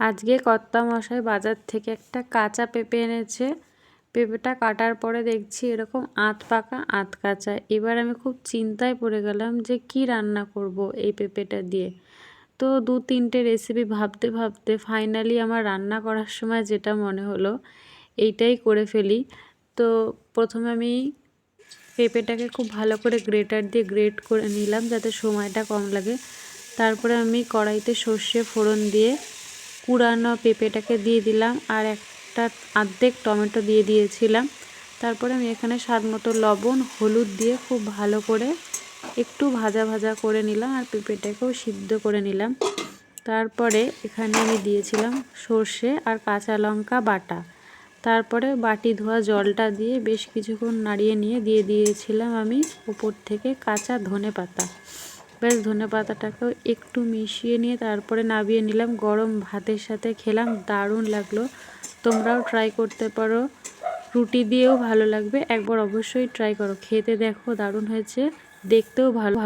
আজকে কর্তামশাই বাজার থেকে একটা কাঁচা পেঁপে এনেছে। পেঁপেটা কাটার পরে দেখছি এরকম আধ পাকা আধ কাঁচা। এবার আমি খুব চিন্তায় পড়ে গেলাম যে কি রান্না করব এই পেঁপেটা দিয়ে। তো 2-3টে রেসিপি ভাবতে ভাবতে ফাইনালি আমার রান্না করার সময় যেটা মনে হলো এইটাই করে ফেলি। তো প্রথমে আমি পেঁপেটাকে খুব ভালো করে গ্রেটার দিয়ে গ্রেট করে নিলাম যাতে সময়টা কম লাগে। তারপরে আমি কড়াইতে সর্ষে ফোড়ন দিয়ে কুড়ানো পেঁপেটাকে দিয়ে দিলাম আর একটা অর্ধেক টমেটো দিয়ে দিয়েছিলাম। তারপরে আমি এখানে স্বাদ মতো লবণ হলুদ দিয়ে খুব ভালো করে একটু ভাজা ভাজা করে নিলাম আর পেঁপেটাকেও সিদ্ধ করে নিলাম। তারপরে এখানে আমি দিয়েছিলাম সর্ষে আর কাঁচা লঙ্কা বাটা। তারপরে বাটি ধোয়া জলটা দিয়ে বেশ কিছুক্ষণ নাড়িয়ে নিয়ে দিয়ে দিয়েছিলাম আমি উপর থেকে কাঁচা ধনেপাতা। বেশ ধনেপাতাটাকেও একটু মিশিয়ে নিয়ে তারপরে নামিয়ে নিলাম। গরম ভাতের সাথে খেলাম, দারুণ লাগলো। তোমরাও ট্রাই করতে পারো, রুটি দিয়েও ভালো লাগবে। একবার অবশ্যই ট্রাই করো, খেতে দেখো দারুণ হয়েছে, দেখতেও ভালো।